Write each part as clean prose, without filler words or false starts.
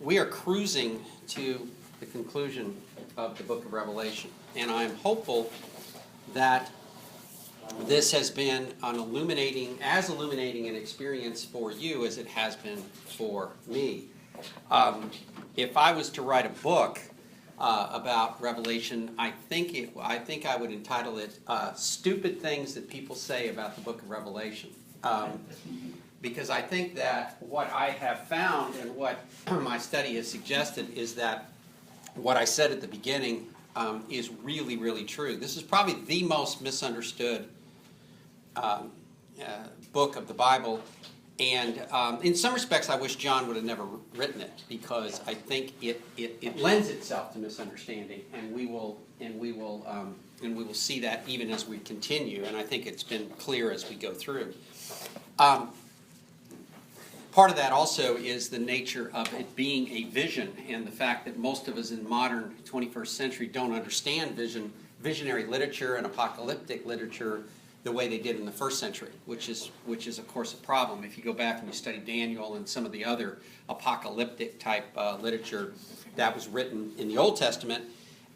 We are cruising to the conclusion of the book of Revelation, and I'm hopeful that this has been as illuminating an experience for you as it has been for me. If I was to write a book about Revelation, I think I would entitle it "Stupid Things That People Say About the Book of Revelation," because I think that what I have found and what my study has suggested is that what I said at the beginning is really, really true. This is probably the most misunderstood book of the Bible, and in some respects I wish John would have never written it, because I think it lends itself to misunderstanding, and we will see that even as we continue, and I think it's been clear as we go through. Part of that also is the nature of it being a vision, and the fact that most of us in modern 21st century don't understand visionary literature and apocalyptic literature the way they did in the first century, which is of course a problem. If you go back and you study Daniel and some of the other apocalyptic type literature that was written in the Old Testament,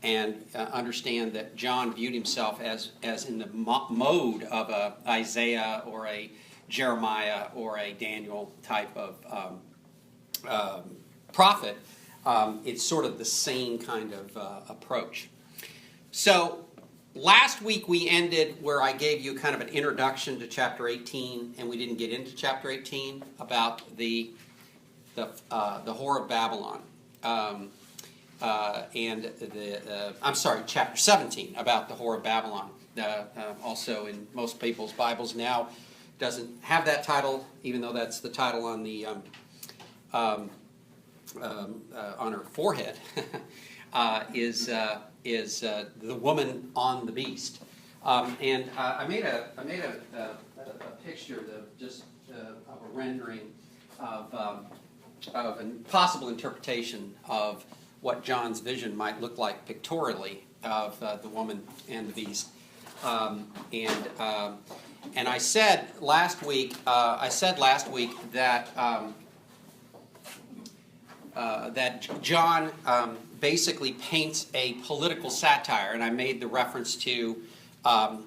and understand that John viewed himself as in the mode of a Isaiah or a Jeremiah or a Daniel type of prophet, it's sort of the same kind of approach. So last week we ended where I gave you kind of an introduction to chapter 18, and we didn't get into chapter 18 about the whore of Babylon. Chapter 17 about the whore of Babylon. Also in most people's Bibles now doesn't have that title, even though that's the title on the on her forehead. is the woman on the beast, and I made a picture of a rendering of a possible interpretation of what John's vision might look like pictorially of the woman and the beast. And I said last week that that John basically paints a political satire, and I made the reference to that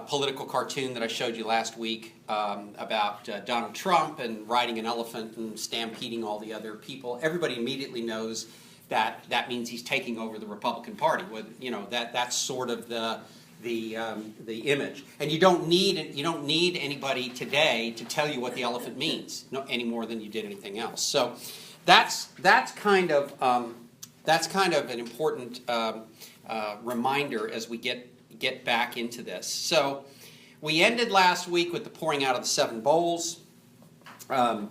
political cartoon that I showed you last week about Donald Trump and riding an elephant and stampeding all the other people. Everybody immediately knows that means he's taking over the Republican Party. That's sort of the image, and you don't need anybody today to tell you what the elephant means, any more than you did anything else. So that's kind of an important reminder as we get back into this. So we ended last week with the pouring out of the seven bowls and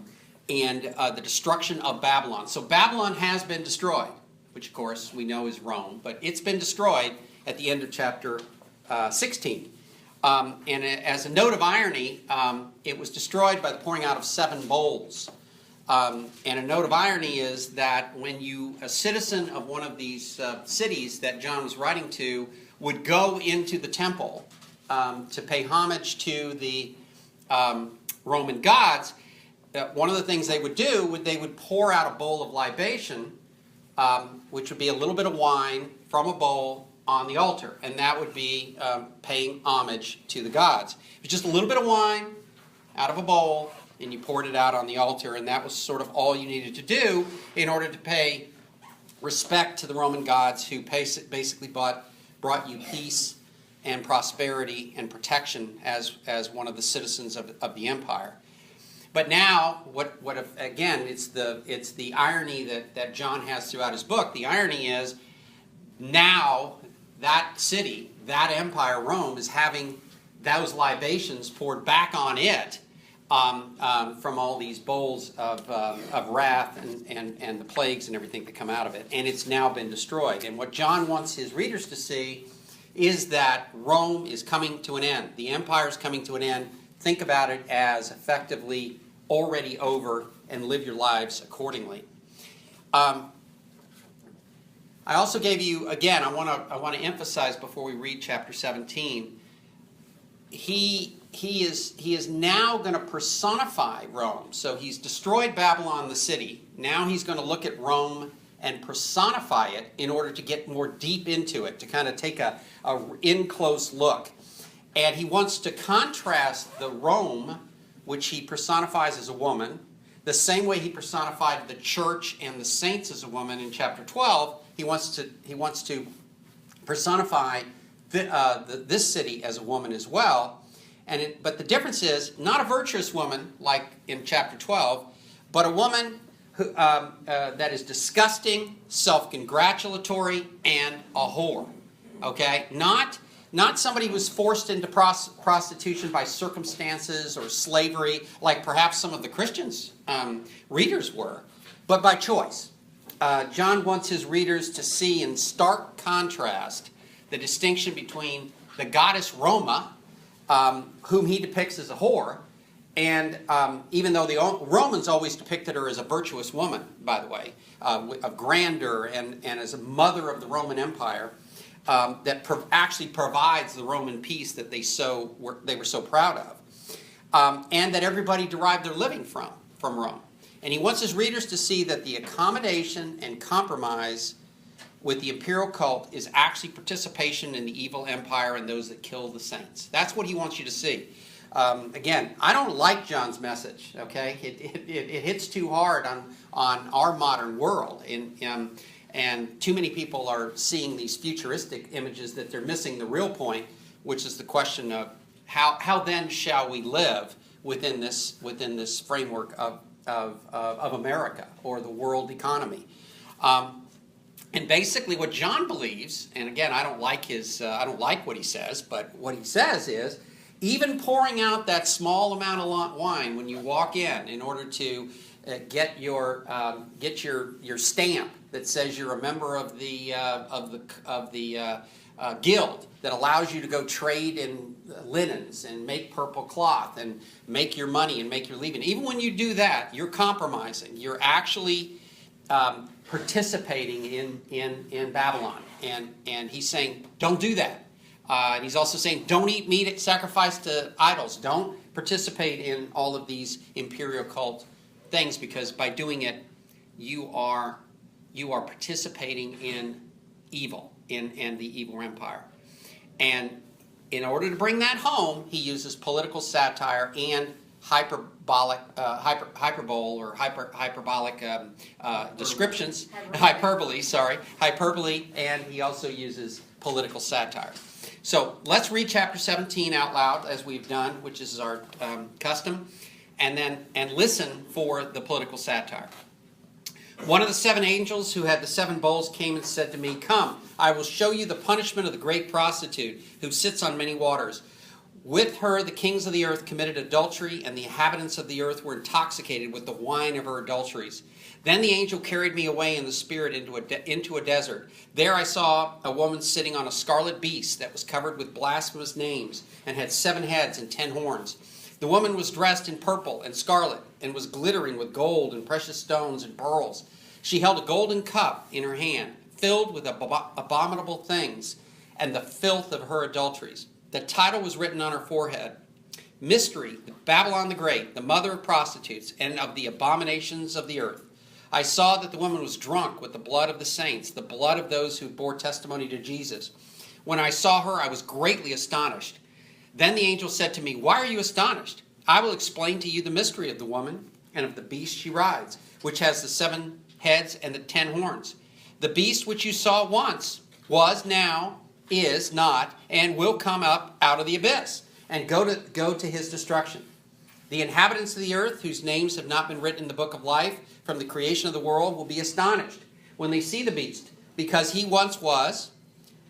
the destruction of Babylon. So Babylon has been destroyed, which of course we know is Rome, but it's been destroyed at the end of chapter 16. And as a note of irony, it was destroyed by the pouring out of seven bowls. And a note of irony is that when a citizen of one of these cities that John was writing to would go into the temple to pay homage to the Roman gods, one of the things they would do they would pour out a bowl of libation, which would be a little bit of wine from a bowl on the altar, and that would be paying homage to the gods. It was just a little bit of wine out of a bowl, and you poured it out on the altar, and that was sort of all you needed to do in order to pay respect to the Roman gods, who basically brought you peace and prosperity and protection as one of the citizens of the empire. But now, it's the irony that John has throughout his book. The irony is now that city, that empire, Rome, is having those libations poured back on it from all these bowls of wrath and the plagues and everything that come out of it. And it's now been destroyed. And what John wants his readers to see is that Rome is coming to an end. The empire is coming to an end. Think about it as effectively already over, and live your lives accordingly. I also gave you, again, I want to emphasize before we read chapter 17, he he is now going to personify Rome. So he's destroyed Babylon, the city. Now he's going to look at Rome and personify it in order to get more deep into it, to kind of take a in-close look. And he wants to contrast the Rome, which he personifies as a woman, the same way he personified the church and the saints as a woman in chapter 12. He wants to personify this city as a woman as well. But the difference is not a virtuous woman like in chapter 12, but a woman who, that is disgusting, self-congratulatory, and a whore. Okay? Not somebody who was forced into prostitution by circumstances or slavery, like perhaps some of the Christians' readers were, but by choice. John wants his readers to see in stark contrast the distinction between the goddess Roma, whom he depicts as a whore, and even though the Romans always depicted her as a virtuous woman, by the way, of grandeur and as a mother of the Roman Empire, that actually provides the Roman peace that they were so proud of, and that everybody derived their living from Rome. And he wants his readers to see that the accommodation and compromise with the imperial cult is actually participation in the evil empire and those that kill the saints. That's what he wants you to see. Again, I don't like John's message, okay? It hits too hard on our modern world. And too many people are seeing these futuristic images that they're missing the real point, which is the question of how then shall we live within this framework of America or the world economy. And basically what John believes, and again, I don't like what he says, but what he says is, even pouring out that small amount of wine when you walk in order to get your stamp that says you're a member of the guild that allows you to go trade in linens and make purple cloth and make your money and make your living. Even when you do that, you're compromising. You're actually participating in Babylon. And he's saying, don't do that. And he's also saying, don't eat meat sacrificed to idols. Don't participate in all of these imperial cult things, because by doing it, you are participating in evil, in the evil empire. And in order to bring that home, he uses political satire and hyperbole descriptions, hyperbole, and he also uses political satire. So let's read chapter 17 out loud, as we've done, which is our custom, and listen for the political satire. One of the 7 angels who had the 7 bowls came and said to me, "Come, I will show you the punishment of the great prostitute who sits on many waters. With her the kings of the earth committed adultery, and the inhabitants of the earth were intoxicated with the wine of her adulteries." Then the angel carried me away in the spirit into a desert. There I saw a woman sitting on a scarlet beast that was covered with blasphemous names and had 7 heads and 10 horns. The woman was dressed in purple and scarlet and was glittering with gold and precious stones and pearls. She held a golden cup in her hand, filled with abominable things and the filth of her adulteries. The title was written on her forehead: Mystery, Babylon the Great, the mother of prostitutes and of the abominations of the earth. I saw that the woman was drunk with the blood of the saints, the blood of those who bore testimony to Jesus. When I saw her, I was greatly astonished. Then the angel said to me, "Why are you astonished? I will explain to you the mystery of the woman and of the beast she rides, which has the 7 heads and the 10 horns. The beast which you saw once was, now, is not, and will come up out of the abyss and go to his destruction. The inhabitants of the earth, whose names have not been written in the book of life from the creation of the world, will be astonished when they see the beast, because he once was,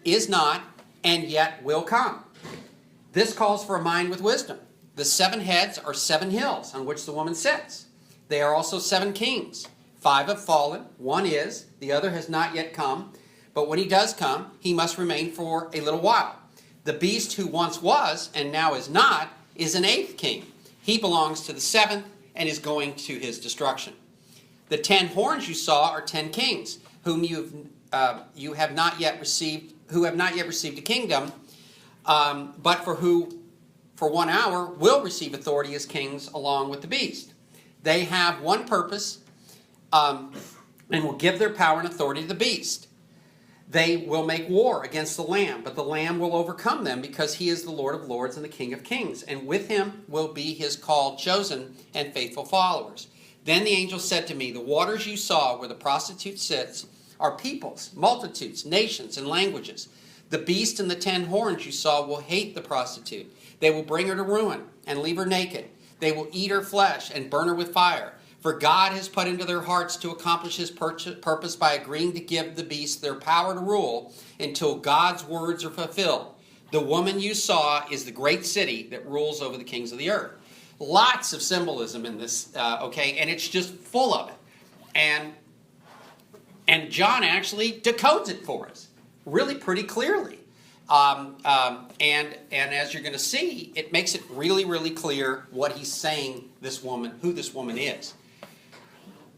is not, and yet will come. This calls for a mind with wisdom. The 7 heads are 7 hills on which the woman sits. They are also 7 kings. 5 have fallen, 1 is, the other has not yet come. But when he does come, he must remain for a little while. The beast who once was and now is not is an 8th king. He belongs to the 7th and is going to his destruction. The 10 horns you saw are 10 kings, whom who have not yet received a kingdom, but for who for 1 hour will receive authority as kings along with the beast. They have one purpose, and will give their power and authority to the beast. They will make war against the Lamb, but the Lamb will overcome them because he is the Lord of lords and the King of kings. And with him will be his called, chosen, and faithful followers. Then the angel said to me, the waters you saw where the prostitute sits are peoples, multitudes, nations, and languages. The beast and the 10 horns you saw will hate the prostitute. They will bring her to ruin and leave her naked. They will eat her flesh and burn her with fire. For God has put into their hearts to accomplish his purpose by agreeing to give the beast their power to rule until God's words are fulfilled. The woman you saw is the great city that rules over the kings of the earth. Lots of symbolism in this, okay, and it's just full of it. And John actually decodes it for us really pretty clearly. And as you're going to see, it makes it really, really clear what he's saying, who this woman is.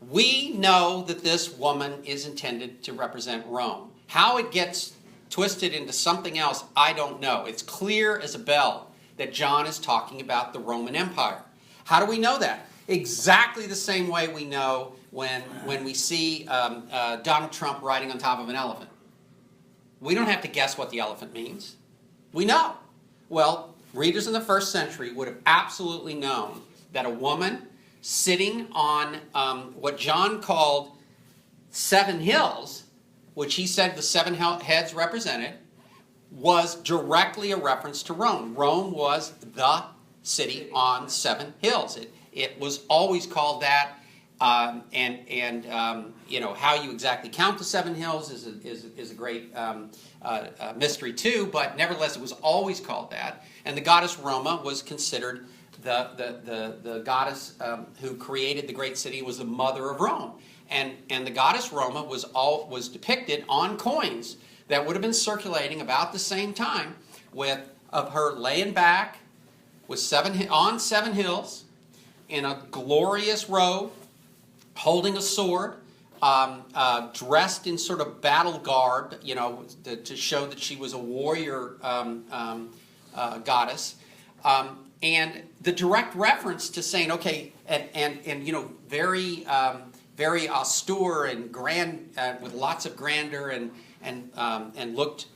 We know that this woman is intended to represent Rome. How it gets twisted into something else, I don't know. It's clear as a bell that John is talking about the Roman Empire. How do we know that? Exactly the same way we know when we see Donald Trump riding on top of an elephant. We don't have to guess what the elephant means. We know. Well, readers in the first century would have absolutely known that a woman sitting on what John called 7 hills, which he said the 7 heads represented, was directly a reference to Rome. Rome was the city on 7 hills. It was always called that. You know, how you exactly count the 7 hills is a great mystery too, but nevertheless it was always called that. And the goddess Roma was considered the goddess who created the great city, was the mother of Rome. And the goddess Roma was depicted on coins that would have been circulating about the same time of her laying back with on 7 hills in a glorious robe, holding a sword, dressed in sort of battle garb, you know, to show that she was a warrior goddess. And the direct reference to saying, okay, and you know, very austere and grand, with lots of grandeur and looked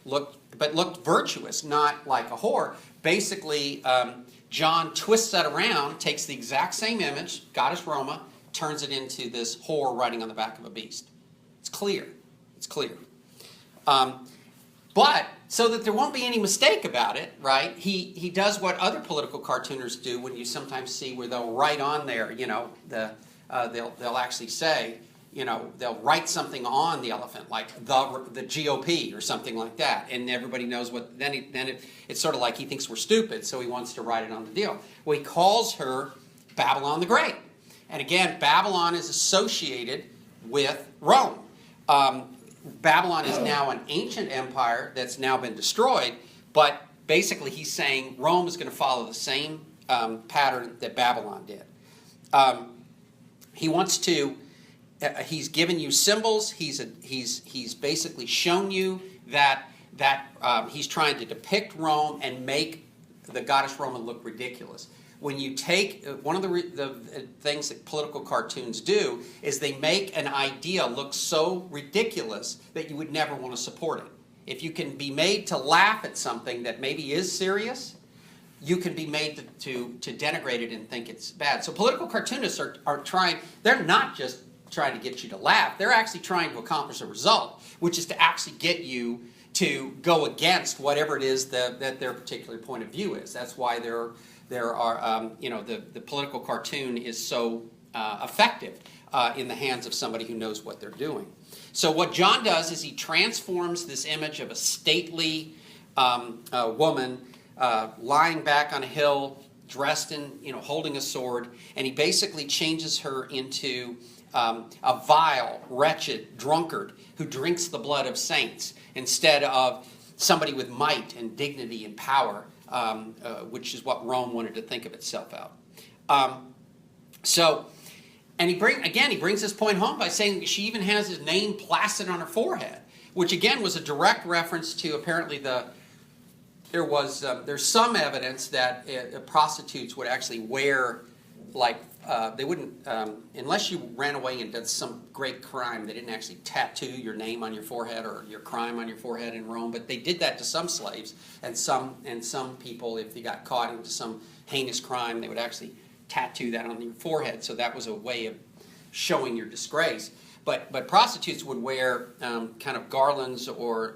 virtuous, not like a whore. Basically, John twists that around, takes the exact same image, goddess Roma, turns it into this whore riding on the back of a beast. It's clear. It's clear. But so that there won't be any mistake about it, right? He does what other political cartooners do when you sometimes see where they'll write on there, you know, they'll actually say, you know, they'll write something on the elephant like the GOP or something like that, and everybody knows what. Then it's sort of like he thinks we're stupid, so he wants to write it on the deal. Well, he calls her Babylon the Great. And again, Babylon is associated with Rome. Babylon is now an ancient empire that's now been destroyed, but basically he's saying Rome is going to follow the same pattern that Babylon did. He wants to, he's given you symbols, he's basically shown you that he's trying to depict Rome and make the goddess Roma look ridiculous. When you take, one of the things that political cartoons do is they make an idea look so ridiculous that you would never want to support it. If you can be made to laugh at something that maybe is serious, you can be made to denigrate it and think it's bad. So political cartoonists are trying, they're not just trying to get you to laugh, they're actually trying to accomplish a result, which is to actually get you to go against whatever it is that their particular point of view is. That's why there are, you know, the political cartoon is so effective in the hands of somebody who knows what they're doing. So what John does is he transforms this image of a stately woman lying back on a hill, dressed in, you know, holding a sword, and he basically changes her into a vile, wretched drunkard who drinks the blood of saints instead of somebody with might and dignity and power, which is what Rome wanted to think of itself out. And he brings this point home by saying she even has his name plastered on her forehead, which again was a direct reference to apparently the there's some evidence that prostitutes would actually wear, like, they wouldn't, unless you ran away and did some great crime, they didn't actually tattoo your name on your forehead or your crime on your forehead in Rome, but they did that to some slaves, and some people, if they got caught into some heinous crime, they would actually tattoo that on your forehead, so that was a way of showing your disgrace. But prostitutes would wear kind of garlands or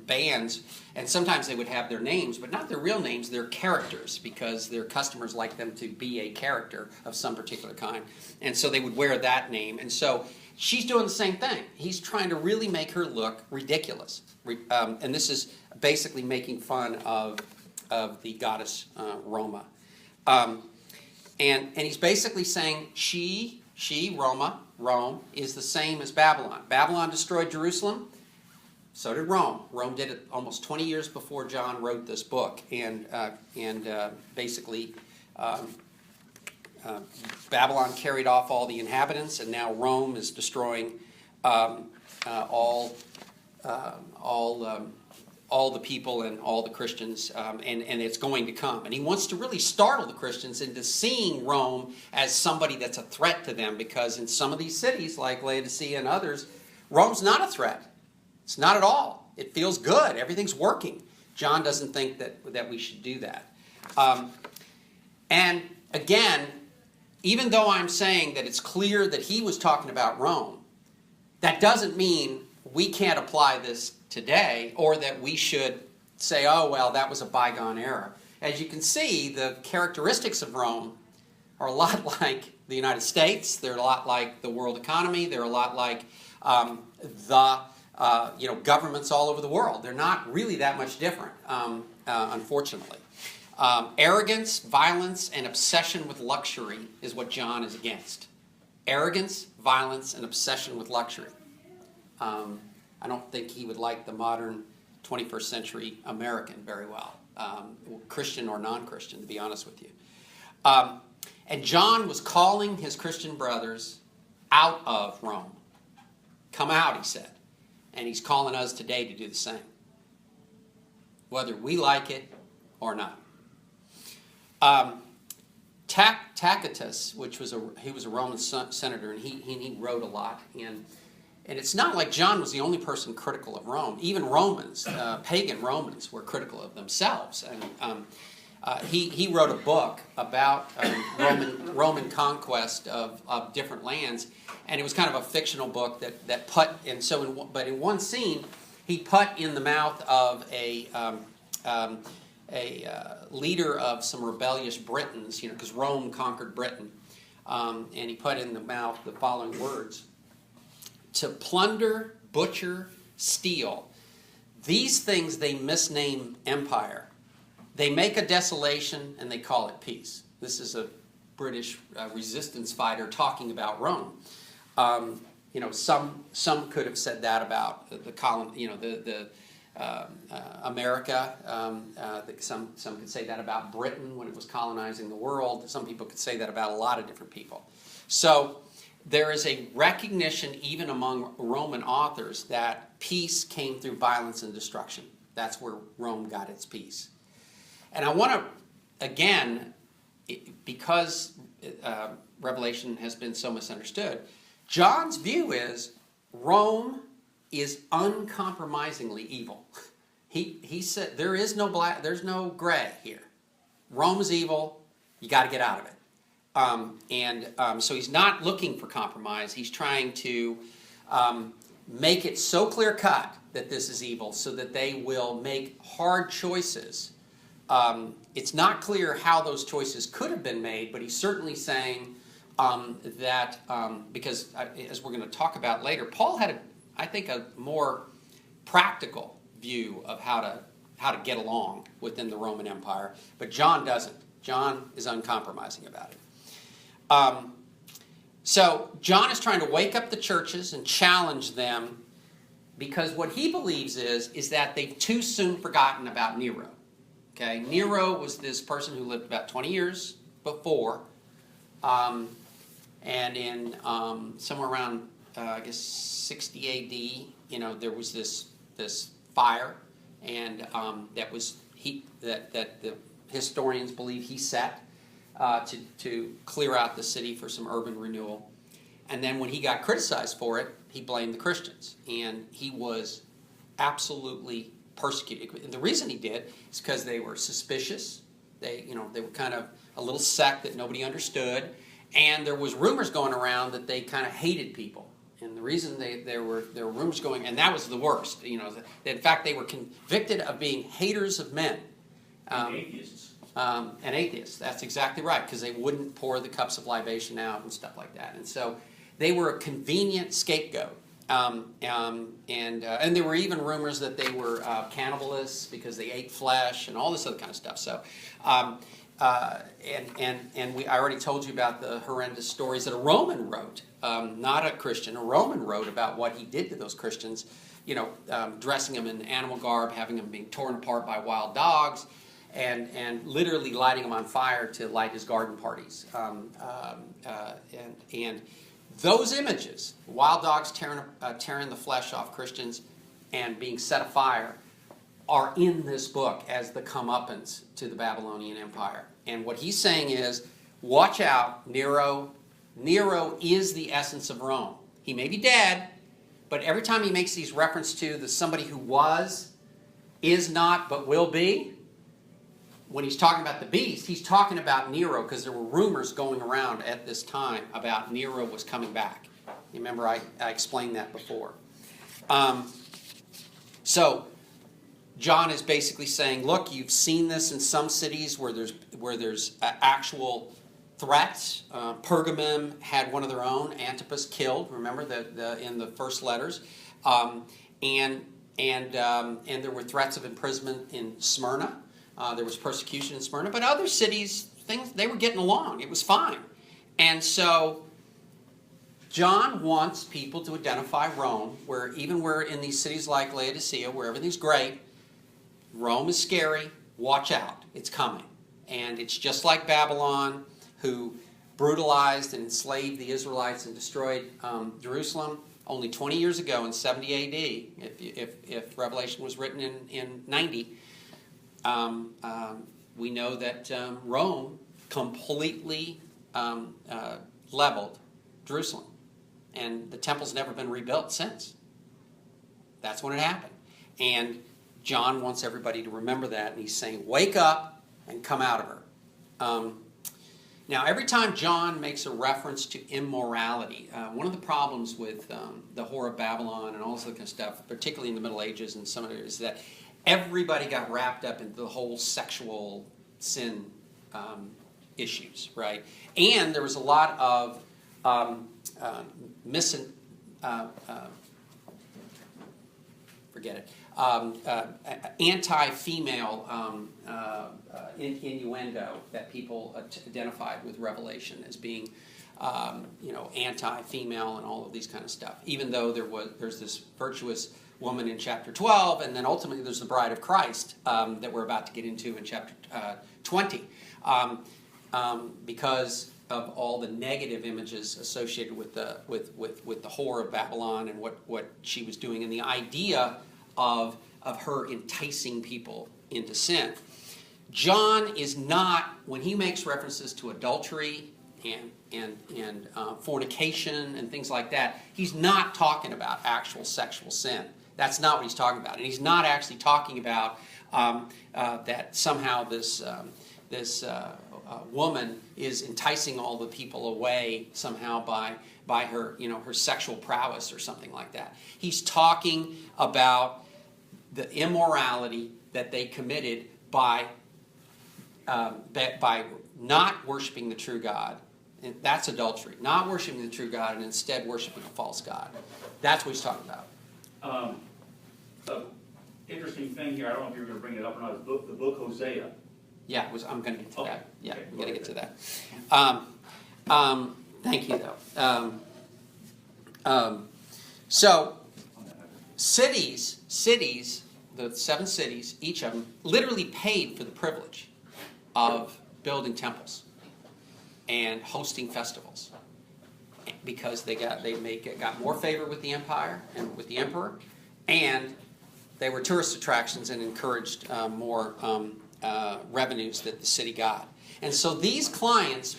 bands, and sometimes they would have their names, but not their real names, their characters, because their customers like them to be a character of some particular kind. And so they would wear that name. And so she's doing the same thing. He's trying to really make her look ridiculous. And this is basically making fun of the goddess Roma. And he's basically saying Rome, is the same as Babylon. Babylon destroyed Jerusalem, so did Rome. Rome did it almost 20 years before John wrote this book. And basically, Babylon carried off all the inhabitants, and now Rome is destroying all the people and all the Christians, and it's going to come. And he wants to really startle the Christians into seeing Rome as somebody that's a threat to them, because in some of these cities, like Laodicea and others, Rome's not a threat. It's not at all. It feels good. Everything's working. John doesn't think that we should do that. And again, even though I'm saying that it's clear that he was talking about Rome, that doesn't mean we can't apply this today, or that we should say, oh, well, that was a bygone era. As you can see, the characteristics of Rome are a lot like the United States. They're a lot like the world economy. They're a lot like governments all over the world. They're not really that much different, unfortunately. Arrogance, violence, and obsession with luxury is what John is against. Arrogance, violence, and obsession with luxury. I don't think he would like the modern 21st century American very well, Christian or non-Christian, to be honest with you. And John was calling his Christian brothers out of Rome. Come out, he said. And he's calling us today to do the same, whether we like it or not. Tacitus, he was a Roman senator, and he wrote a lot. And it's not like John was the only person critical of Rome. Even Romans, pagan Romans, were critical of themselves. And he wrote a book about Roman conquest of different lands, and it was kind of a fictional book that put. And so, but in one scene, he put in the mouth of a leader of some rebellious Britons, because Rome conquered Britain, and he put in the mouth the following words: to plunder, butcher, steal. These things they misname empire. They make a desolation and they call it peace. This is a British resistance fighter talking about Rome. Some could have said that about America. Some could say that about Britain when it was colonizing the world. Some people could say that about a lot of different people. So there is a recognition, even among Roman authors, that peace came through violence and destruction. That's where Rome got its peace. And I want to, again, because Revelation has been so misunderstood, John's view is Rome is uncompromisingly evil. He said there is no black, there's no gray here. Rome is evil. You got to get out of it. So he's not looking for compromise. He's trying to make it so clear cut that this is evil, so that they will make hard choices. It's not clear how those choices could have been made, but he's certainly saying that because, as we're going to talk about later, Paul had, I think, a more practical view of how to get along within the Roman Empire, but John doesn't. John is uncompromising about it. So John is trying to wake up the churches and challenge them, because what he believes is that they've too soon forgotten about Nero. Okay, Nero was this person who lived about 20 years before, and in somewhere around I guess 60 A.D., there was this fire and that the historians believe he set to clear out the city for some urban renewal. And then when he got criticized for it, he blamed the Christians, and he was absolutely persecuted. And the reason he did is because they were suspicious. They were kind of a little sect that nobody understood, and there was rumors going around that they kind of hated people. And the reason there were rumors going, and that was the worst. That in fact they were convicted of being haters of men. And atheists. And atheists. That's exactly right, because they wouldn't pour the cups of libation out and stuff like that. And so they were a convenient scapegoat. And there were even rumors that they were cannibalists because they ate flesh and all this other kind of stuff. So, I already told you about the horrendous stories that a Roman wrote, not a Christian. A Roman wrote about what he did to those Christians, dressing them in animal garb, having them being torn apart by wild dogs, and literally lighting them on fire to light his garden parties. And those images, wild dogs tearing the flesh off Christians and being set afire, are in this book as the comeuppance to the Babylonian Empire. And what he's saying is, watch out, Nero. Nero is the essence of Rome. He may be dead, but every time he makes these reference to somebody who was, is not, but will be, when he's talking about the beast, he's talking about Nero, because there were rumors going around at this time about Nero was coming back. You remember I explained that before. So John is basically saying, look, you've seen this in some cities where there's actual threats. Pergamum had one of their own, Antipas, killed. Remember in the first letters, and there were threats of imprisonment in Smyrna. There was persecution in Smyrna, but other cities, they were getting along. It was fine. And so John wants people to identify Rome, where in these cities like Laodicea, where everything's great, Rome is scary. Watch out. It's coming. And it's just like Babylon, who brutalized and enslaved the Israelites and destroyed Jerusalem only 20 years ago in 70 A.D., if Revelation was written in 90. We know that Rome completely leveled Jerusalem, and the temple's never been rebuilt since. That's when it happened. And John wants everybody to remember that, and he's saying, wake up and come out of her. Now, every time John makes a reference to immorality, one of the problems with the Whore of Babylon and all this other kind of stuff, particularly in the Middle Ages and some of it, is that everybody got wrapped up into the whole sexual sin issues, right? And there was a lot of anti-female innuendo that people identified with Revelation as being, anti-female and all of these kind of stuff. Even though there's this virtuous woman in chapter 12, and then ultimately there's the bride of Christ that we're about to get into in chapter 20, because of all the negative images associated with the whore of Babylon and what she was doing, and the idea of her enticing people into sin. John is not, when he makes references to adultery and fornication and things like that, he's not talking about actual sexual sin. That's not what he's talking about. And he's not actually talking about that somehow this woman is enticing all the people away somehow by her, her sexual prowess or something like that. He's talking about the immorality that they committed by not worshiping the true God. And that's adultery. Not worshiping the true God and instead worshiping a false God. That's what he's talking about. So, interesting thing here, I don't know if you were going to bring it up or not, is the book Hosea. Yeah, I'm going to get to that. Yeah, okay, I'm going to get to that. Thank you, though. So, cities, the 7 cities, each of them, literally paid for the privilege of building temples and hosting festivals, because they got more favor with the empire and with the emperor, and They were tourist attractions and encouraged more revenues that the city got. And so these clients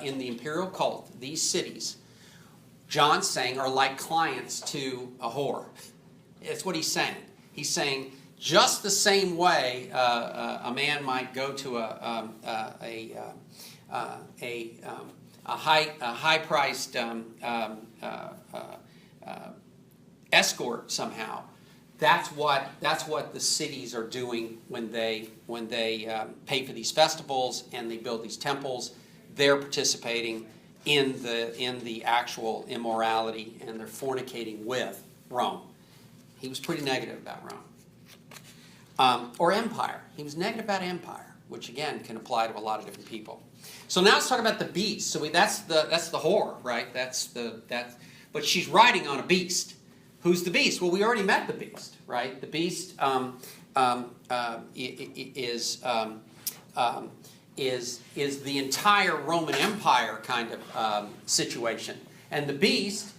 in the imperial cult, these cities, John's saying, are like clients to a whore. It's what he's saying. He's saying just the same way a man might go to a high-priced escort somehow. That's what the cities are doing when they pay for these festivals and they build these temples. They're participating in the actual immorality, and they're fornicating with Rome. He was pretty negative about Rome. Or empire. He was negative about empire, which again can apply to a lot of different people. So now let's talk about the beast. So that's the whore, right? But she's riding on a beast. Who's the beast? Well, we already met the beast, right? The beast is the entire Roman Empire kind of situation, and the beast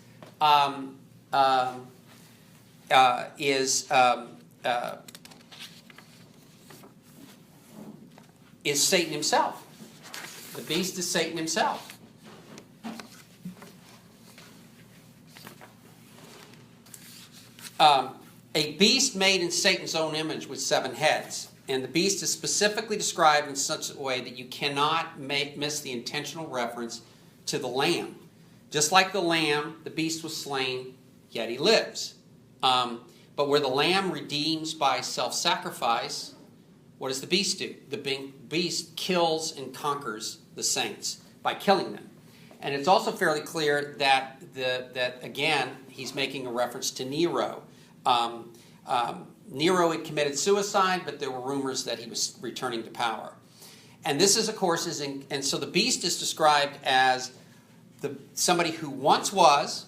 is Satan himself. The beast is Satan himself. A beast made in Satan's own image with 7 heads. And the beast is specifically described in such a way that you cannot miss the intentional reference to the lamb. Just like the lamb, the beast was slain, yet he lives. But where the lamb redeems by self-sacrifice, what does the beast do? The beast kills and conquers the saints by killing them. And it's also fairly clear that again, he's making a reference to Nero. Nero had committed suicide, but there were rumors that he was returning to power. And this is, of course, and so the beast is described as somebody who once was,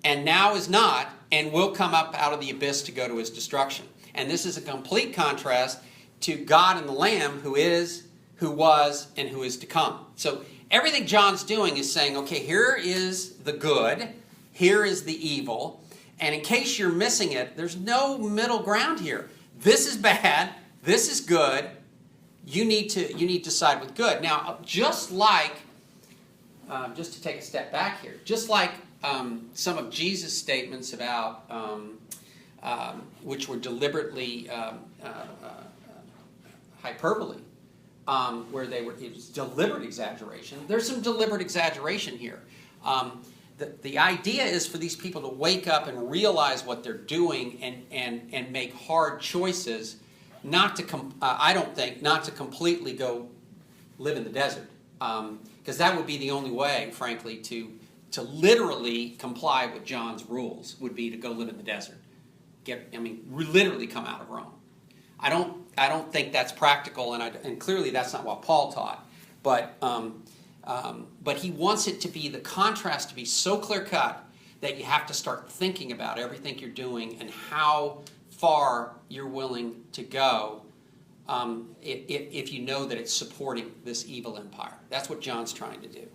and now is not, and will come up out of the abyss to go to his destruction. And this is a complete contrast to God and the Lamb, who is, who was, and who is to come. So everything John's doing is saying, okay, here is the good, here is the evil, and in case you're missing it, there's no middle ground here. This is bad, this is good. You need to side with good. Now, just like, just to take a step back here, just like some of Jesus' statements about, which were deliberately hyperbole, where it was deliberate exaggeration. There's some deliberate exaggeration here. The idea is for these people to wake up and realize what they're doing and make hard choices, not to I don't think, not to completely go live in the desert, because that would be the only way, frankly, to literally comply with John's rules, would be to go live in the desert. Literally come out of Rome. I don't think that's practical, and clearly that's not what Paul taught. But he wants it to be, the contrast to be so clear-cut that you have to start thinking about everything you're doing and how far you're willing to go if you know that it's supporting this evil empire. That's what John's trying to do.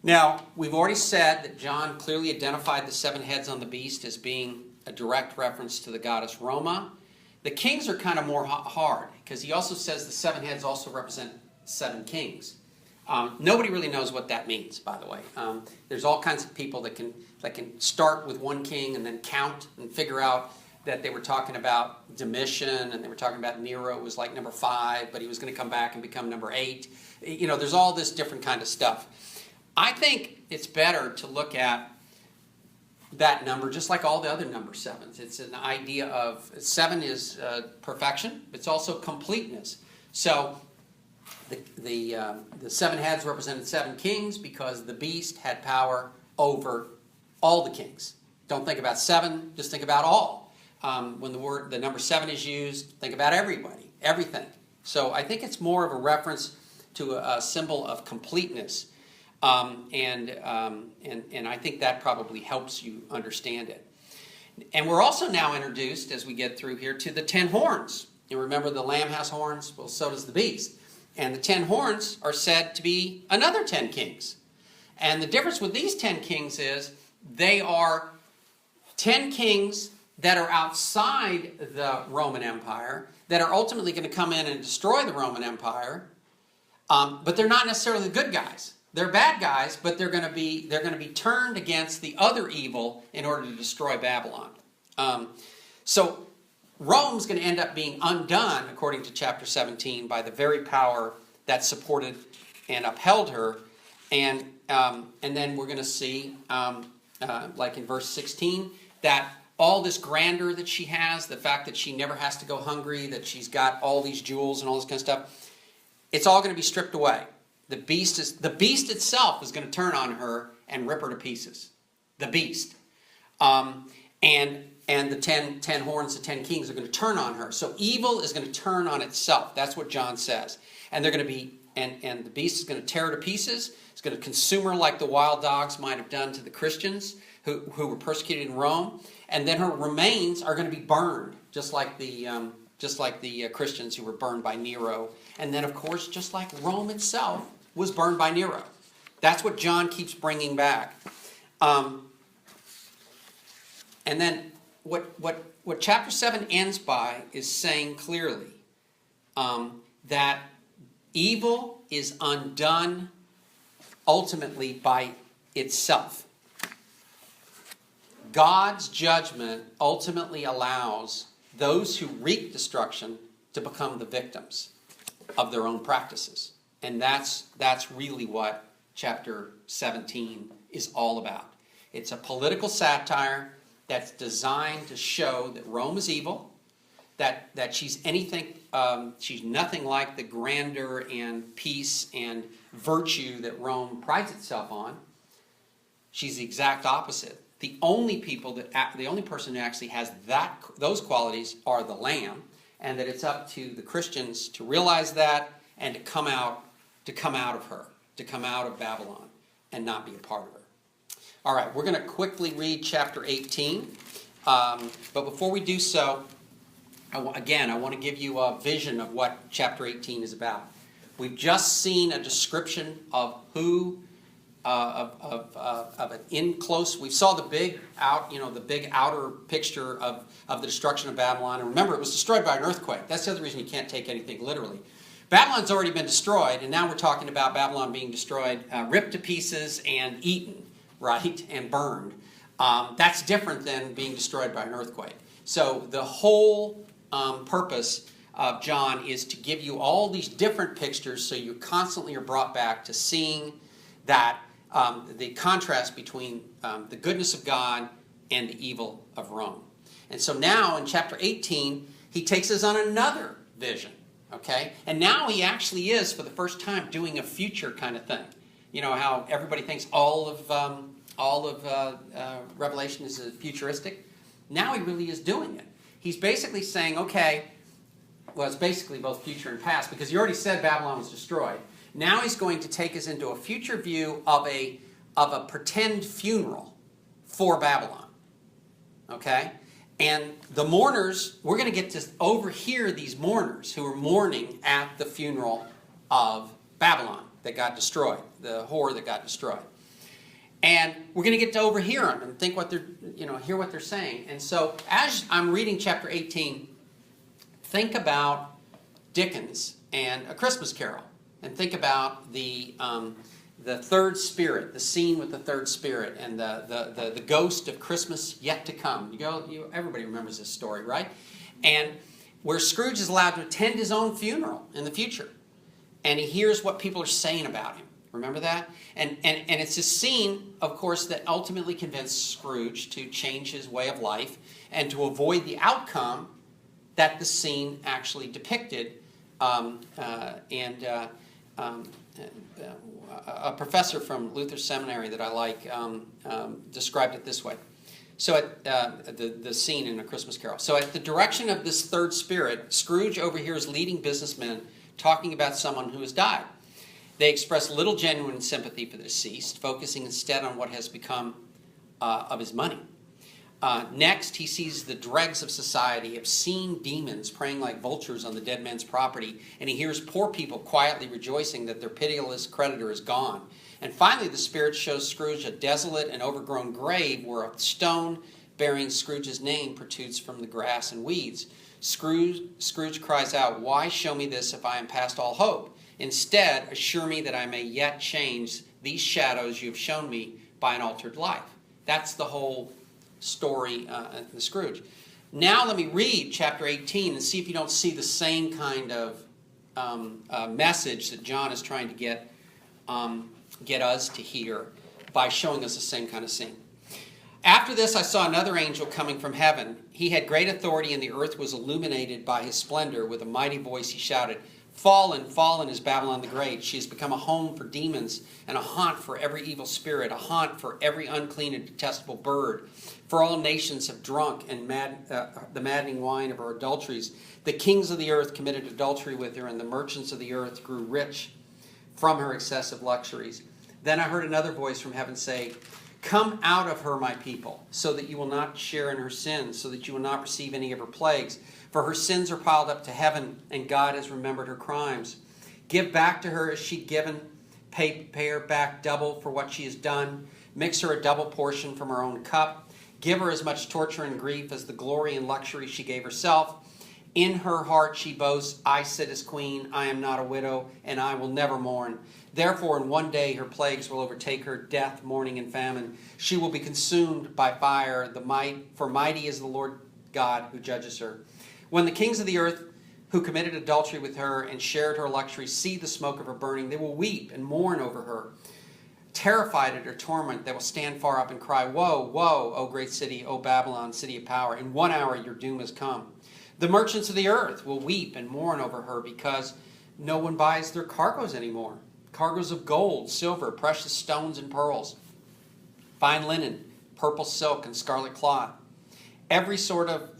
Now, we've already said that John clearly identified the 7 heads on the beast as being a direct reference to the goddess Roma. The kings are kind of more hard, because he also says the 7 heads also represent 7 kings. Nobody really knows what that means, by the way. There's all kinds of people that can start with 1 king and then count and figure out that they were talking about Domitian, and they were talking about Nero was like number 5, but he was going to come back and become number 8. You know, there's all this different kind of stuff. I think it's better to look at that number just like all the other number 7s. It's an idea of 7 is perfection. It's also completeness. So the 7 heads represented 7 kings because the beast had power over all the kings. Don't think about 7, just think about all. When the number 7 is used, think about everybody, everything. So I think it's more of a reference to a symbol of completeness. And I think that probably helps you understand it. And we're also now introduced, as we get through here, to the 10 horns. You remember the lamb has horns? Well, so does the beast. And the 10 horns are said to be another 10 kings. And the difference with these 10 kings is they are 10 kings that are outside the Roman Empire that are ultimately going to come in and destroy the Roman Empire, but they're not necessarily the good guys. They're bad guys, but they're going to be turned against the other evil in order to destroy Babylon. So Rome's going to end up being undone, according to chapter 17, by the very power that supported and upheld her. And then we're going to see, like in verse 16, that all this grandeur that she has, the fact that she never has to go hungry, that she's got all these jewels and all this kind of stuff, it's all going to be stripped away. The beast itself is going to turn on her and rip her to pieces. The beast. And the 10 horns, the 10 kings are going to turn on her. So evil is going to turn on itself. That's what John says. And they're going to be, and the beast is going to tear her to pieces. It's going to consume her like the wild dogs might have done to the Christians who were persecuted in Rome. And then her remains are going to be burned, just like the Christians who were burned by Nero. And then, of course, just like Rome itself was burned by Nero. That's what John keeps bringing back. And then what chapter 7 ends by is saying clearly that evil is undone ultimately by itself. God's judgment ultimately allows those who wreak destruction to become the victims of their own practices. And that's really what chapter 17 is all about. It's a political satire that's designed to show that Rome is evil, that she's nothing like the grandeur and peace and virtue that Rome prides itself on. She's the exact opposite. The only person who actually has those qualities are the Lamb, and that it's up to the Christians to realize that and to come out of her, to come out of Babylon and not be a part of her. All right, we're going to quickly read chapter 18, but before we do so, I want to give you a vision of what chapter 18 is about. We've just seen a description of who. Of an in close. We saw the big outer picture of the destruction of Babylon. And remember, it was destroyed by an earthquake. That's the other reason you can't take anything literally. Babylon's already been destroyed, and now we're talking about Babylon being destroyed, ripped to pieces and eaten, right, and burned. That's different than being destroyed by an earthquake. So the whole purpose of John is to give you all these different pictures, so you constantly are brought back to seeing that the contrast between the goodness of God and the evil of Rome. And so now in chapter 18, he takes us on another vision, okay? And now he actually is, for the first time, doing a future kind of thing. You know how everybody thinks all of Revelation is futuristic? Now he really is doing it. He's basically saying, okay, well, it's basically both future and past, because he already said Babylon was destroyed. Now he's going to take us into a future view of a pretend funeral for Babylon. Okay? And the mourners, we're going to get to overhear these mourners who are mourning at the funeral of Babylon that got destroyed, the whore that got destroyed. And we're going to get to overhear them and think hear what they're saying. And so as I'm reading chapter 18, think about Dickens and A Christmas Carol. And think about the third spirit, the scene with the third spirit, and the ghost of Christmas yet to come. Everybody remembers this story, right? And where Scrooge is allowed to attend his own funeral in the future, and he hears what people are saying about him. Remember that? And it's a scene, of course, that ultimately convinced Scrooge to change his way of life and to avoid the outcome that the scene actually depicted. A professor from Luther Seminary that I like described it this way. So at the scene in A Christmas Carol. So at the direction of this third spirit, Scrooge overhears leading businessmen talking about someone who has died. They express little genuine sympathy for the deceased, focusing instead on what has become of his money. Next, he sees the dregs of society, obscene demons preying like vultures on the dead man's property, and he hears poor people quietly rejoicing that their pitiless creditor is gone. And finally, the spirit shows Scrooge a desolate and overgrown grave where a stone bearing Scrooge's name protrudes from the grass and weeds. Scrooge cries out, "Why show me this if I am past all hope? Instead, assure me that I may yet change these shadows you have shown me by an altered life." That's the whole story of the Scrooge. Now let me read chapter 18 and see if you don't see the same kind of message that John is trying to get us to hear by showing us the same kind of scene. "After this I saw another angel coming from heaven. He had great authority, and the earth was illuminated by his splendor. With a mighty voice he shouted, 'Fallen, fallen is Babylon the Great. She has become a home for demons and a haunt for every evil spirit, a haunt for every unclean and detestable bird. For all nations have drunk the maddening wine of her adulteries. The kings of the earth committed adultery with her, and the merchants of the earth grew rich from her excessive luxuries.' Then I heard another voice from heaven say, 'Come out of her, my people, so that you will not share in her sins, so that you will not receive any of her plagues. For her sins are piled up to heaven, and God has remembered her crimes. Give back to her as she given, pay her back double for what she has done. Mix her a double portion from her own cup. Give her as much torture and grief as the glory and luxury she gave herself. In her heart she boasts, I sit as queen, I am not a widow, and I will never mourn. Therefore in one day her plagues will overtake her, death, mourning, and famine. She will be consumed by fire, for mighty is the Lord God who judges her. When the kings of the earth who committed adultery with her and shared her luxury see the smoke of her burning, they will weep and mourn over her. Terrified at her torment, they will stand far up and cry, Woe, woe, O great city, O Babylon, city of power. In 1 hour your doom has come. The merchants of the earth will weep and mourn over her because no one buys their cargoes anymore. Cargoes of gold, silver, precious stones and pearls, fine linen, purple silk and scarlet cloth, every sort of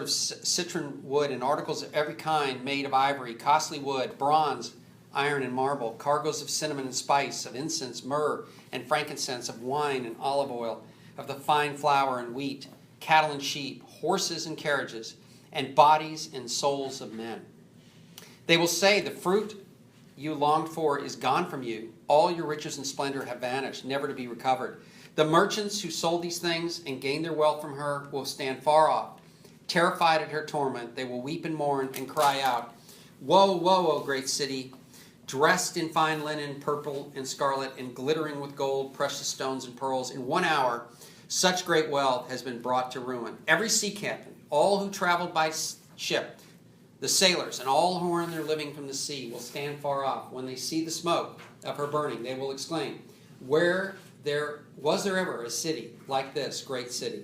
citron wood and articles of every kind made of ivory, costly wood, bronze, iron, and marble, cargoes of cinnamon and spice, of incense, myrrh, and frankincense, of wine and olive oil, of the fine flour and wheat, cattle and sheep, horses and carriages, and bodies and souls of men. They will say, the fruit you longed for is gone from you. All your riches and splendor have vanished, never to be recovered. The merchants who sold these things and gained their wealth from her will stand far off. Terrified at her torment, they will weep and mourn and cry out, Woe, woe, O great city, dressed in fine linen, purple and scarlet, and glittering with gold, precious stones, and pearls. In 1 hour, such great wealth has been brought to ruin. Every sea captain, all who traveled by ship, the sailors, and all who earn their living from the sea will stand far off. When they see the smoke of her burning, they will exclaim, was there ever a city like this great city?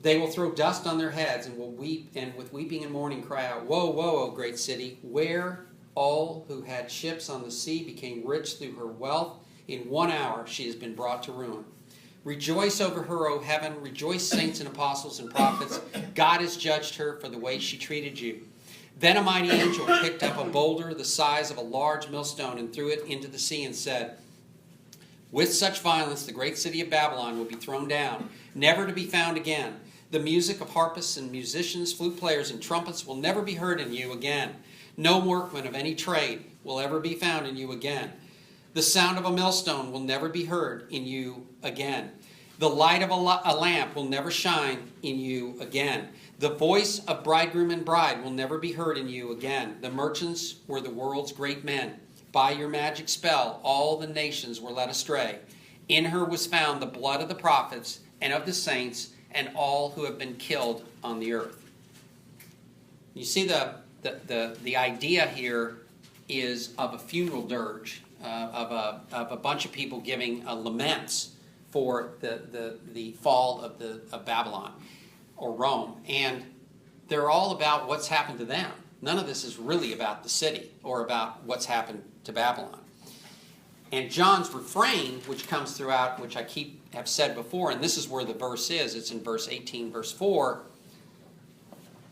They will throw dust on their heads and will weep, and with weeping and mourning cry out, Woe, woe, O great city, where all who had ships on the sea became rich through her wealth. In 1 hour she has been brought to ruin. Rejoice over her, O heaven. Rejoice, saints and apostles and prophets. God has judged her for the way she treated you. Then a mighty angel picked up a boulder the size of a large millstone and threw it into the sea and said, With such violence the great city of Babylon will be thrown down, never to be found again. The music of harpists and musicians, flute players and trumpets will never be heard in you again. No workman of any trade will ever be found in you again. The sound of a millstone will never be heard in you again. The light of a lamp will never shine in you again. The voice of bridegroom and bride will never be heard in you again. The merchants were the world's great men. By your magic spell, all the nations were led astray. In her was found the blood of the prophets and of the saints and all who have been killed on the earth. You see the idea here is of a funeral dirge, of a bunch of people giving laments for the fall of Babylon or Rome, and they're all about what's happened to them. None of this is really about the city or about what's happened to Babylon. And John's refrain, which comes throughout, which I have said before, and this is where the verse is, it's in verse 18, verse 4,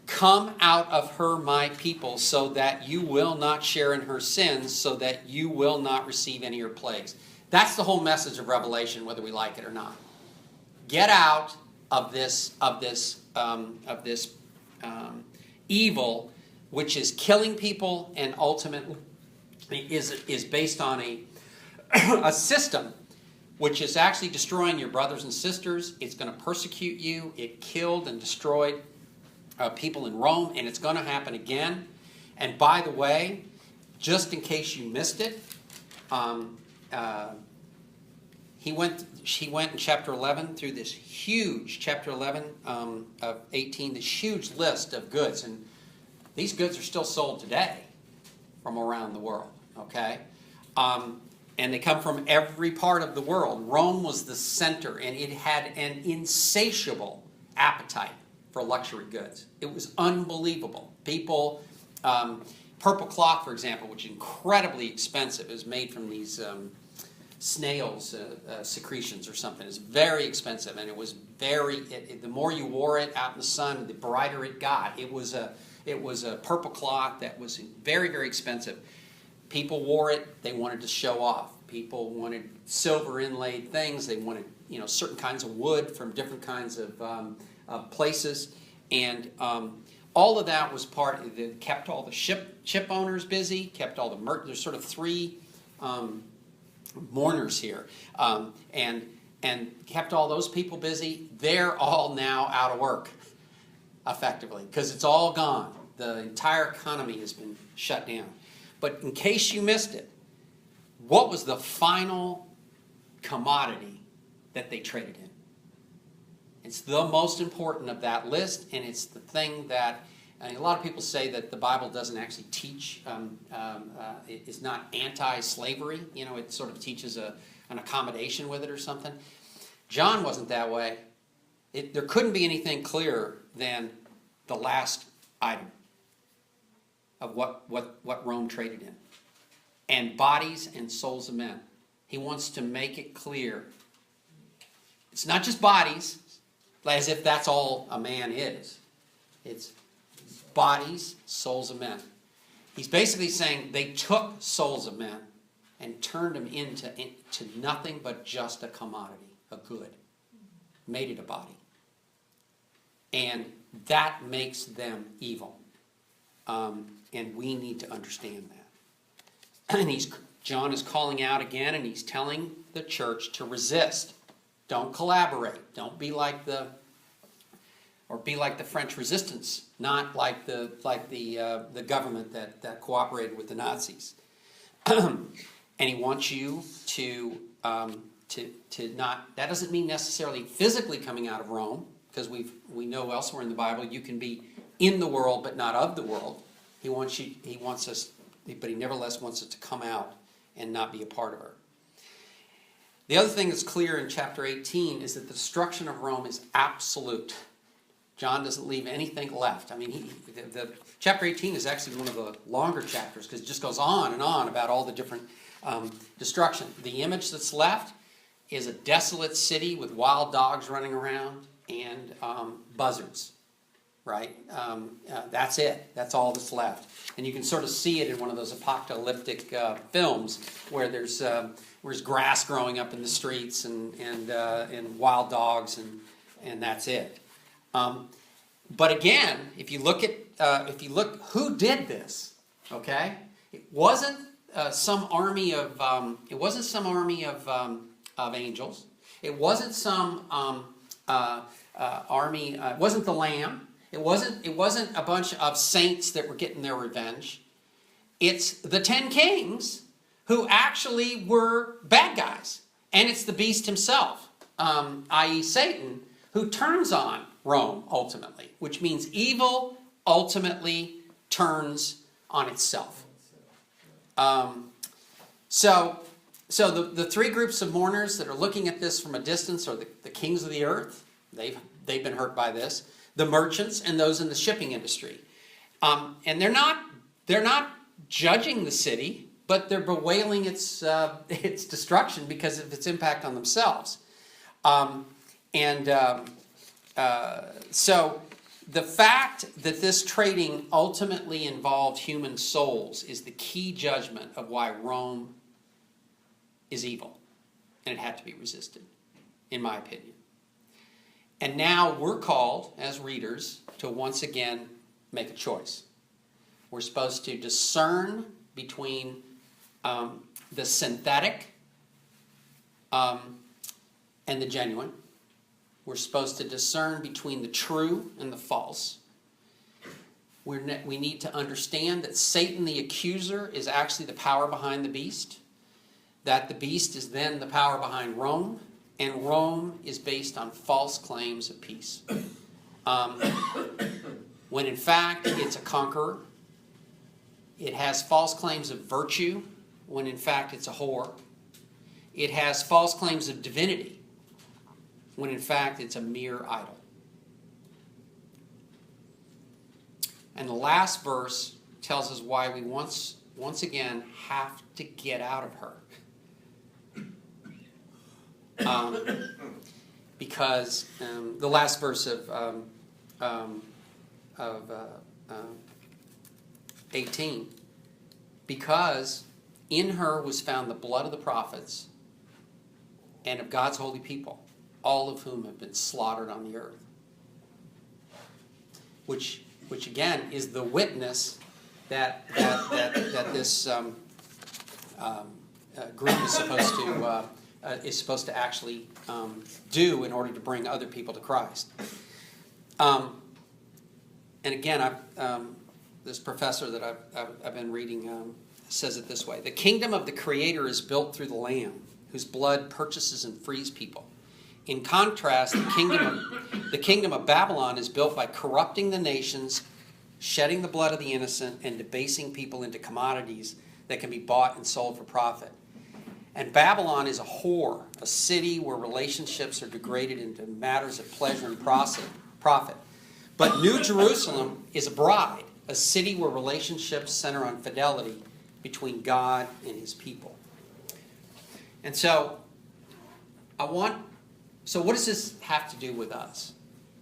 Come out of her, my people, so that you will not share in her sins, so that you will not receive any of her plagues. That's the whole message of Revelation, whether we like it or not. Get out of this evil, which is killing people and ultimately is based on a system which is actually destroying your brothers and sisters. It's going to persecute you. It killed and destroyed people in Rome, and it's going to happen again. And by the way, just in case you missed it, she went in chapter 11 through this huge, chapter 11 of 18, this huge list of goods. And these goods are still sold today from around the world, okay? And they come from every part of the world. Rome was the center, and it had an insatiable appetite for luxury goods. It was unbelievable. People, purple cloth, for example, which is incredibly expensive, is made from these snails' secretions or something. It's very expensive, and it was the more you wore it out in the sun, the brighter it got. It was a purple cloth that was very, very expensive. People wore it. They wanted to show off. People wanted silver inlaid things. They wanted, certain kinds of wood from different kinds of places, and all of that was part that kept all the ship owners busy. Kept all the there's sort of three mourners here, and kept all those people busy. They're all now out of work, effectively, because it's all gone. The entire economy has been shut down. But in case you missed it, what was the final commodity that they traded in? It's the most important of that list, and it's the thing that a lot of people say that the Bible doesn't actually teach, it is not anti-slavery. It sort of teaches an accommodation with it or something. John wasn't that way. There couldn't be anything clearer than the last item of what Rome traded in. And bodies and souls of men. He wants to make it clear. It's not just bodies, as if that's all a man is. It's bodies, souls of men. He's basically saying they took souls of men and turned them into nothing but just a commodity, a good. Made it a body. And that makes them evil. And we need to understand that. And John is calling out again, and he's telling the church to resist. Don't collaborate. Don't be like the French resistance, not like the government that cooperated with the Nazis. And he wants you to not. That doesn't mean necessarily physically coming out of Rome, because we know elsewhere in the Bible you can be in the world but not of the world. He wants us, but he nevertheless wants us to come out and not be a part of her. The other thing that's clear in chapter 18 is that the destruction of Rome is absolute. John doesn't leave anything left. I mean, chapter 18 is actually one of the longer chapters because it just goes on and on about all the different destruction. The image that's left is a desolate city with wild dogs running around and buzzards. Right? That's it. That's all that's left. And you can sort of see it in one of those apocalyptic films where there's grass growing up in the streets and wild dogs and that's it. But again, if you look who did this, okay? It wasn't some army of angels. It wasn't some army. It wasn't the Lamb. It wasn't a bunch of saints that were getting their revenge. It's the 10 kings who actually were bad guys. And it's the beast himself, i.e. Satan, who turns on Rome ultimately, which means evil ultimately turns on itself. So the three groups of mourners that are looking at this from a distance are the kings of the earth. They've been hurt by this. The merchants and those in the shipping industry. And they're not judging the city, but they're bewailing its destruction because of its impact on themselves. So the fact that this trading ultimately involved human souls is the key judgment of why Rome is evil. And it had to be resisted, in my opinion. And now we're called, as readers, to once again make a choice. We're supposed to discern between the synthetic and the genuine. We're supposed to discern between the true and the false. We need to understand that Satan the accuser is actually the power behind the beast, that the beast is then the power behind Rome, and Rome is based on false claims of peace. When in fact it's a conqueror. It has false claims of virtue, when in fact it's a whore. It has false claims of divinity, when in fact it's a mere idol. And the last verse tells us why we once again have to get out of her. Because the last verse of 18, because in her was found the blood of the prophets and of God's holy people, all of whom have been slaughtered on the earth. Which again is the witness that this group is supposed to actually do in order to bring other people to Christ. And again, this professor that I've been reading says it this way: the kingdom of the Creator is built through the Lamb, whose blood purchases and frees people. In contrast, the kingdom of Babylon is built by corrupting the nations, shedding the blood of the innocent, and debasing people into commodities that can be bought and sold for profit. And Babylon is a whore, a city where relationships are degraded into matters of pleasure and profit. But New Jerusalem is a bride, a city where relationships center on fidelity between God and his people. And so, what does this have to do with us?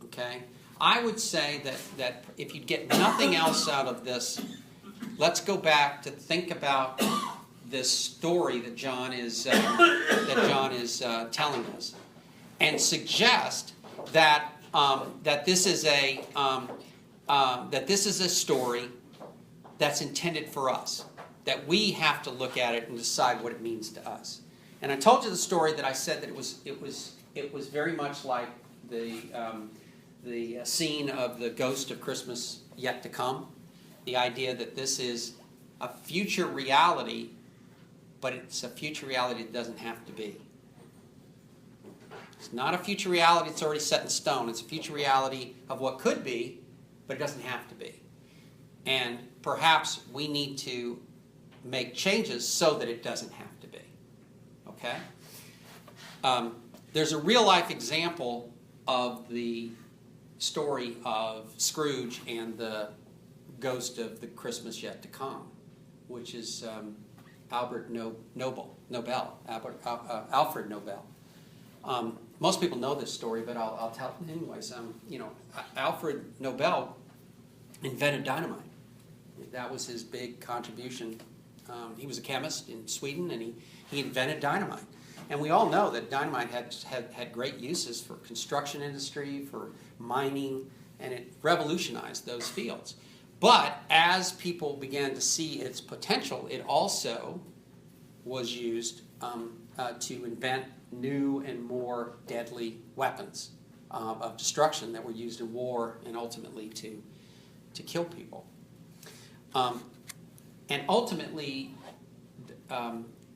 Okay? I would say that if you get nothing else out of this, let's go back to think about this story that John is telling us, and suggest that this is a story that's intended for us, that we have to look at it and decide what it means to us. And I told you the story that I said that it was very much like the scene of the Ghost of Christmas Yet to Come. The idea that this is a future reality, but it's a future reality that doesn't have to be. It's not a future reality that's already set in stone. It's a future reality of what could be, but it doesn't have to be. And perhaps we need to make changes so that it doesn't have to be. Okay? There's a real-life example of the story of Scrooge and the Ghost of the Christmas Yet to Come, which is Alfred Nobel. Most people know this story, but I'll tell it anyways. Alfred Nobel invented dynamite. That was his big contribution. He was a chemist in Sweden, and he invented dynamite. And we all know that dynamite had great uses for construction industry, for mining, and it revolutionized those fields. But as people began to see its potential, it also was used to invent new and more deadly weapons of destruction that were used in war and ultimately to kill people. And ultimately,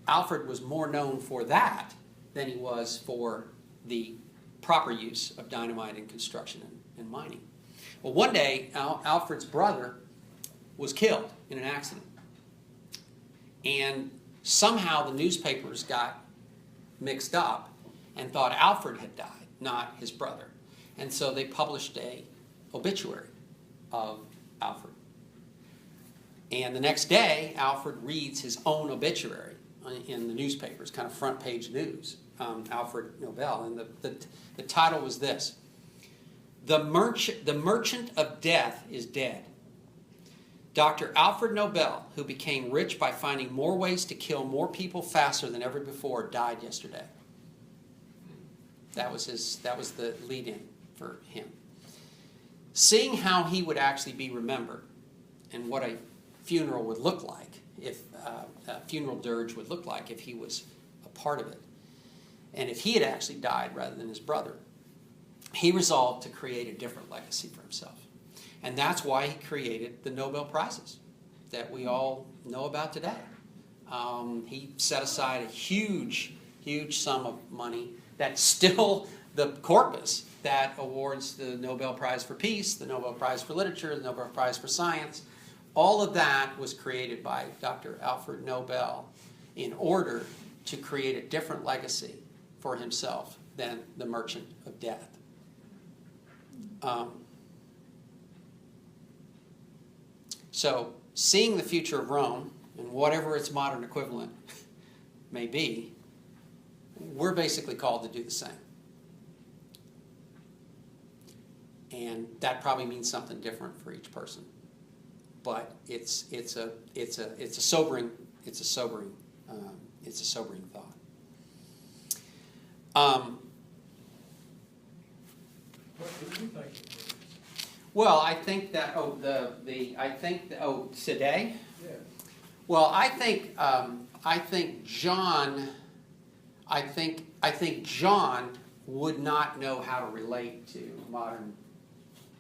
Alfred was more known for that than he was for the proper use of dynamite in construction and mining. Well, one day, Alfred's brother was killed in an accident. And somehow the newspapers got mixed up and thought Alfred had died, not his brother. And so they published an obituary of Alfred. And the next day, Alfred reads his own obituary in the newspapers, kind of front page news, Alfred Nobel. And the title was this: The Merchant of Death is Dead. Dr. Alfred Nobel, who became rich by finding more ways to kill more people faster than ever before, died yesterday. That was the lead-in for him. Seeing how he would actually be remembered and what a funeral would look like, if a funeral dirge would look like if he was a part of it. and if he had actually died rather than his brother, he resolved to create a different legacy for himself. And that's why he created the Nobel Prizes that we all know about today. He set aside a huge, huge sum of money that's still the corpus that awards the Nobel Prize for Peace, the Nobel Prize for Literature, the Nobel Prize for Science. All of that was created by Dr. Alfred Nobel in order to create a different legacy for himself than the Merchant of Death. So, seeing the future of Rome, and whatever its modern equivalent may be, we're basically called to do the same. And that probably means something different for each person. But it's a sobering thought. What do you think it is? Well, I think that today. Yeah. Well, I think John would not know how to relate to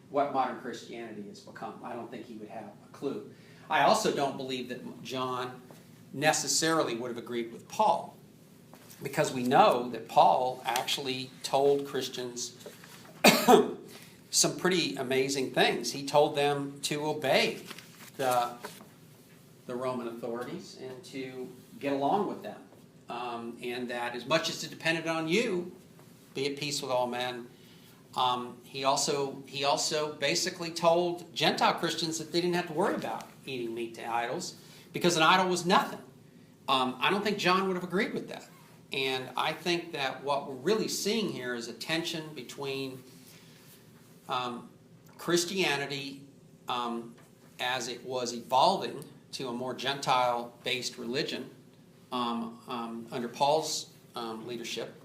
what modern Christianity has become. I don't think he would have a clue. I also don't believe that John necessarily would have agreed with Paul, because we know that Paul actually told Christians some pretty amazing things. He told them to obey the Roman authorities and to get along with them, and that as much as it depended on you, be at peace with all men. He also basically told Gentile Christians that they didn't have to worry about eating meat to idols, because an idol was nothing. I don't think John would have agreed with that. And I think that what we're really seeing here is a tension between Christianity as it was evolving to a more Gentile-based religion under Paul's leadership,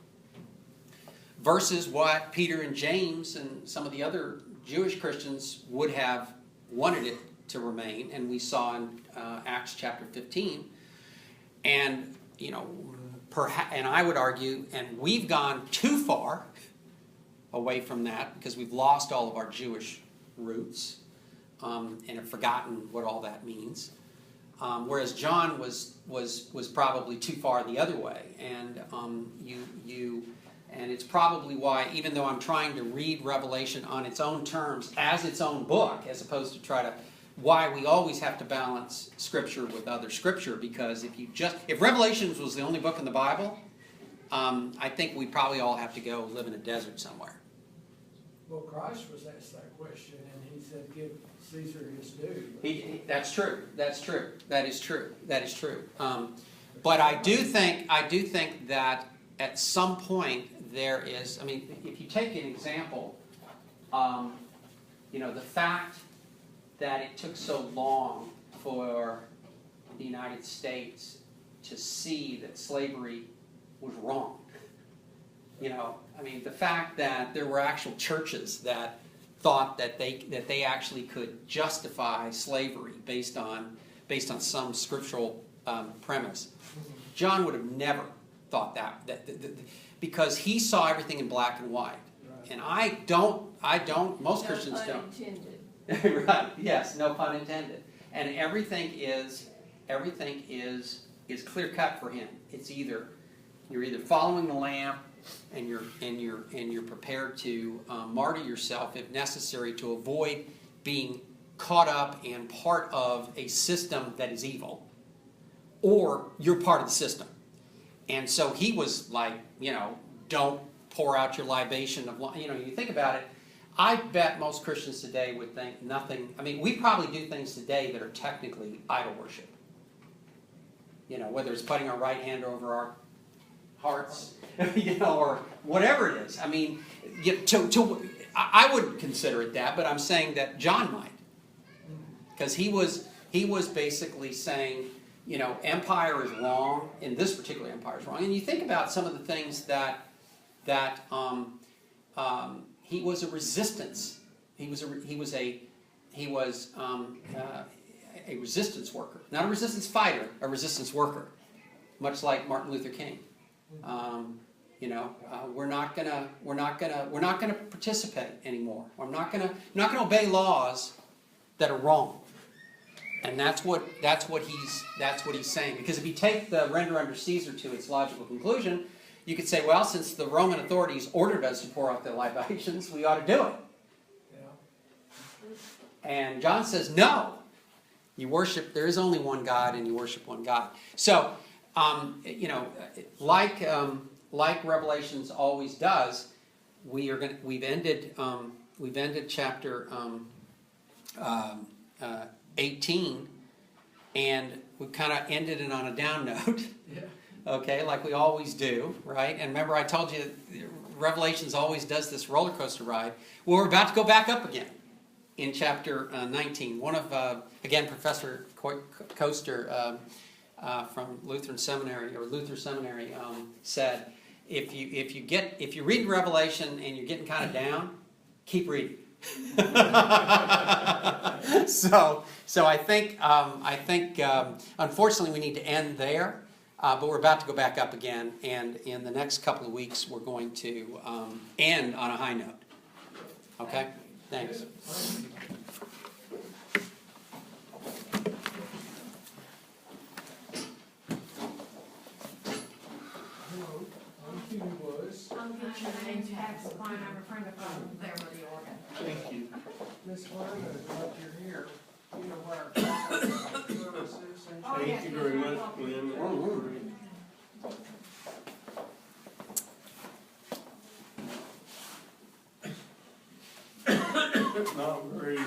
versus what Peter and James and some of the other Jewish Christians would have wanted it to remain, and we saw in Acts chapter 15. And and I would argue, and we've gone too far away from that because we've lost all of our Jewish roots and have forgotten what all that means. Whereas John was probably too far the other way, and and it's probably why, even though I'm trying to read Revelation on its own terms as its own book, as opposed to why we always have to balance Scripture with other Scripture, because if Revelations was the only book in the Bible, I think we probably all have to go live in a desert somewhere. Well, Christ was asked that question, and he said, "Give Caesar his due." That's true. That's true. That is true. That is true. But I do think that at some point there is. I mean, if you take an example, the fact that it took so long for the United States to see that slavery was wrong. The fact that there were actual churches that thought that they actually could justify slavery based on some scriptural premise. John would have never thought that because he saw everything in black and white, Right. and I don't. Most Christians No don't. pun intended. Right. Yes. No pun intended. And everything is clear cut for him. It's you're either following the Lamb, and you're prepared to martyr yourself if necessary to avoid being caught up and part of a system that is evil, or you're part of the system. And so he was like, don't pour out your libation of, you think about it. I bet most Christians today would think nothing. I mean, we probably do things today that are technically idol worship. Whether it's putting our right hand over our hearts, or whatever it is. I mean, I wouldn't consider it that, but I'm saying that John might, because he was basically saying, empire is wrong, and this particular empire is wrong. And you think about some of the things that he was a resistance. He was a resistance worker, not a resistance fighter, a resistance worker, much like Martin Luther King. We're not gonna participate anymore. I'm not gonna obey laws that are wrong. And that's what he's saying. Because if you take the render under Caesar to its logical conclusion, you could say, well, since the Roman authorities ordered us to pour out the libations, we ought to do it. Yeah. And John says, no. There is only one God, and you worship one God. So, like Revelations always does, we've ended chapter 18, and we kind of ended it on a down note. Yeah. Okay, like we always do, right? And remember, I told you Revelations always does this roller coaster ride. Well, we're about to go back up again in chapter 19. One of again, Professor Koester from Lutheran Seminary said, if you read Revelation and you're getting kind of down, keep reading. So I think unfortunately we need to end there, but we're about to go back up again, and in the next couple of weeks we're going to end on a high note. Okay, thanks. Hello, I'm Kenny Woods. I'll get your name tags, fine, I'm a friend of there with the organ. Thank you. Miss Wyman, glad you're here. You know where our services and. Oh, yes, Thank you very yes, much, yes. Glenn. Not very